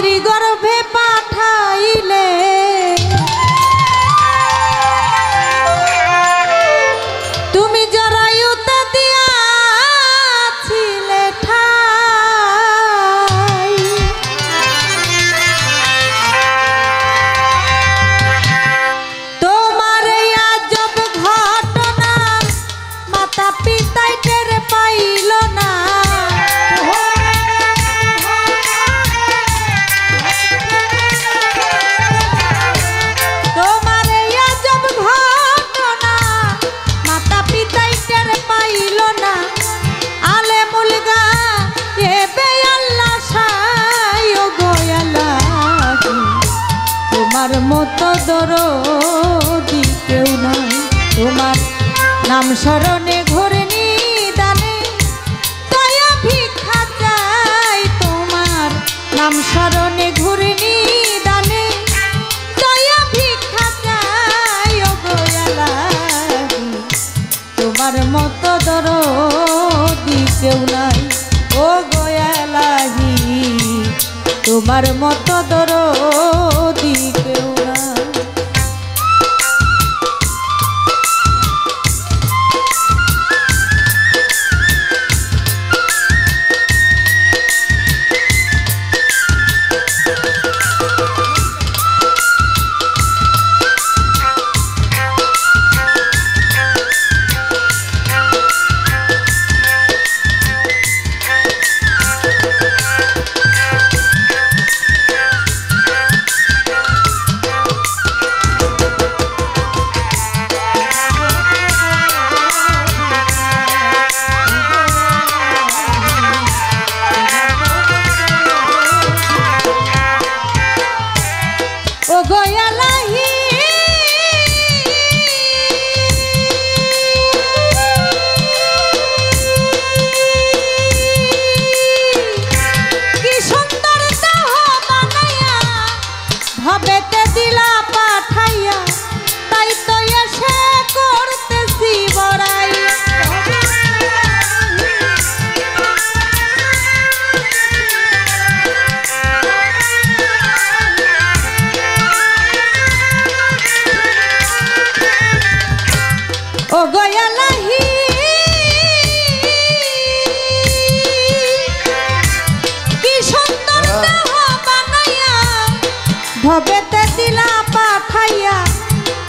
মাতৃগর্ভে পাঠাইলে তুমি জরায়ুতে দিয়াছিলে ঠাই। তোমার এই আজব ঘটনা মাতা পিতাই টের পাইল না। তোমার মতো দরদি কেউ নাই, তোমার নাম স্মরণে ঘোরে নিদানে দয়া ভিক্ষা চাই। তোমার নাম স্মরণে ঘোরে নিদানে দয়া ভিক্ষা চাই। ও গোয়ালাহি তোমার মতো দরদি কেউ নাই। ও গোয়ালাহি তোমার মতো দরদি কেউ না। ও গোয়ালাহি কি সুন্দর দেহ বানাইয়া ভবেতে দিলা পাঠাইয়া, তাই তো এসে করতেছি বড়াই। ও গোয়ালাহি কি সুন্দর দেহ বানাইয়া ভবেতে দিলা পাঠাইয়া,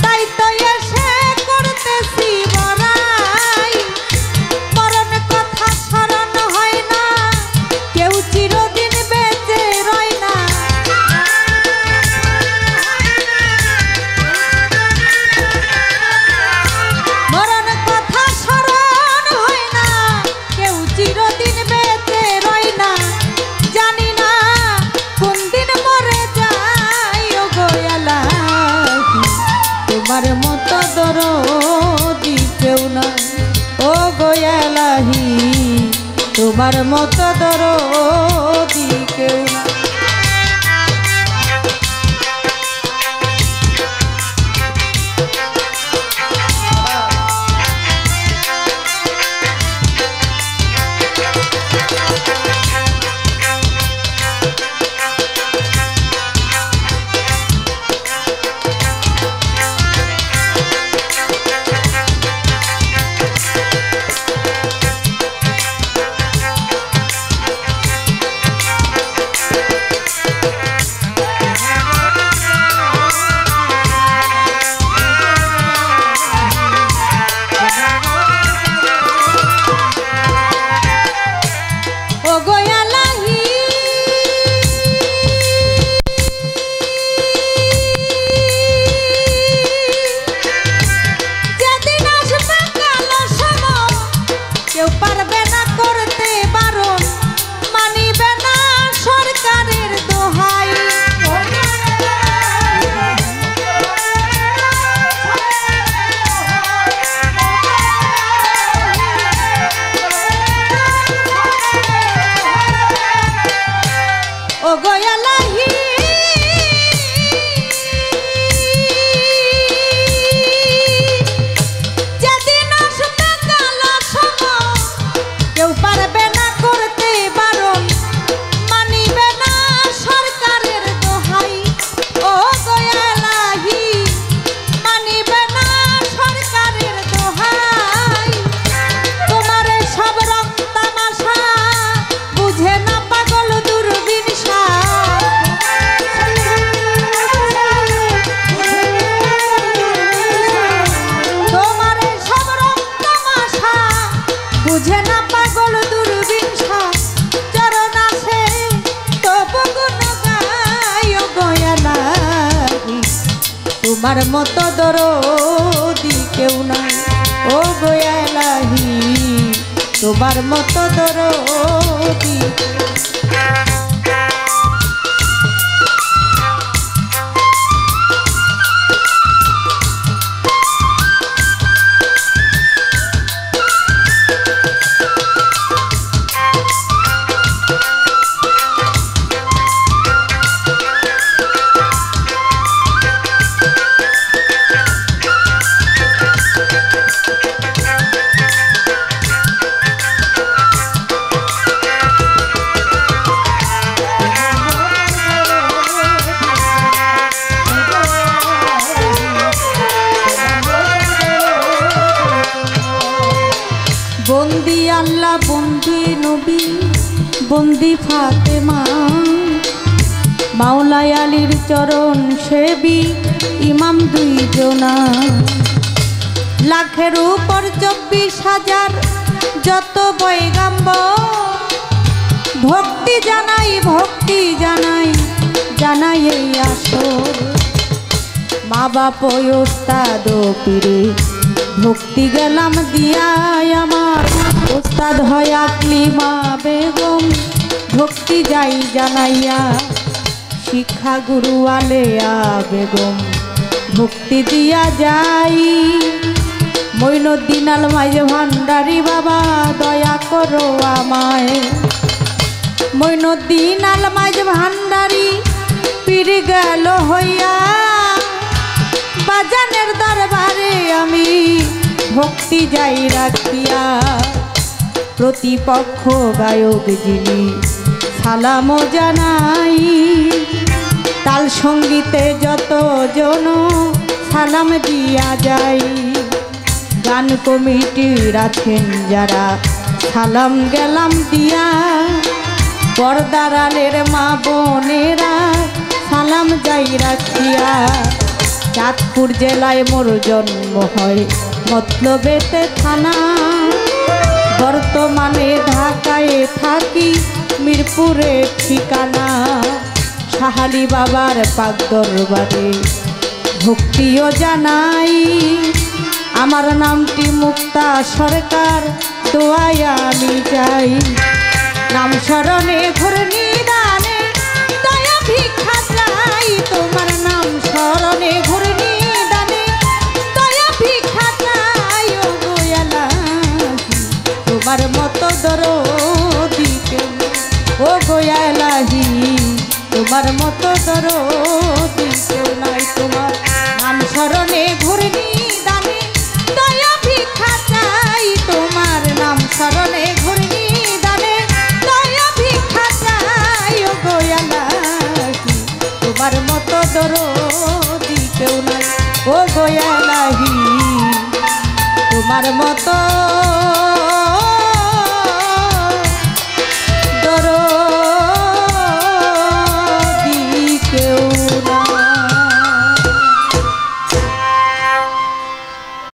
তাই তো এসে করতেছি বড়াই। মরণ কথা স্মরণ হয় না, কেউ চিরদিন বেঁচে রয় না। তোমার মতো দরদি কেউ নাই। ও গোয়ালাহি তোমার মতো দরদি কেউ নাই। বুঝে না পাগল দুর্বিংশ চরণ আসে তবু গুণ গায় গয়ালাহি তোমার মতো দরদি কেউ নাই ও গয়ালাহি তোমার মতো দরদি বন্দি আল্লাহ বন্দি নবী বন্দি ফাতেমা মাওলাই আলীর চরণ সেবী ইমাম দুইজনা লাখের উপর 24,000 যত পয়গাম্বর ভক্তি জানাই জানাই এই আসর মা বাপ ওস্তাদ পীরে ভক্তি গেলাম দিয়াই আমার ওস্তাদ হয় আকলিমা বেগম ভক্তি যাই জানাইয়া শিক্ষা গুরু আলেয়া বেগম ভক্তি দিয়া যাই মঈনুদ্দিন আল মাইজ ভান্ডারী বাবা দয়া করো আমায় মঈনুদ্দিন আল মাইজ ভান্ডারী পীর গেল হইয়া বাজানের দরবারে আমি ভক্তি যাই রাখিয়া প্রতিপক্ষ গায়ক যিনি সালাম জানাই তাল সঙ্গীতে যত জন সালাম দিয়া যাই গান কমিটির আছেন যারা সালাম গেলাম দিয়া পর্দার আলের মা বোনেরা সালাম যাই রাখিয়া চাঁদপুর জেলায় মোর জন্ম হয় মতলবেতে থানা বর্তমানে ঢাকায় থাকি মিরপুরে ঠিকানা সাহালি বাবার পাক দরবারে ভক্তিও জানাই আমার নামটি মুক্তা সরকার দোয়ায় আমি যাই নাম স্মরণে ঘূর্ণি দানে দয়া ভিক্ষা চাই তোমার নাম স্মরণে ঘূর্ণি দানে দয়া ভিক্ষা চাই ও গয়ালাহি তোমার মতো দরদি কেউ ও গয়ালাহি তোমার মতো দরদি কেউ নাই তোমার নাম স্মরণে ঘূর্ণি দানে দয়া ভিক্ষা চাই তোমার নাম স্মরণে ঘূর্ণি দানে দয়া ভিক্ষা চাই ও গয়ালাহি তোমার মতো দরদি কেউ নাই ও গয়ালাহি তোমার মতো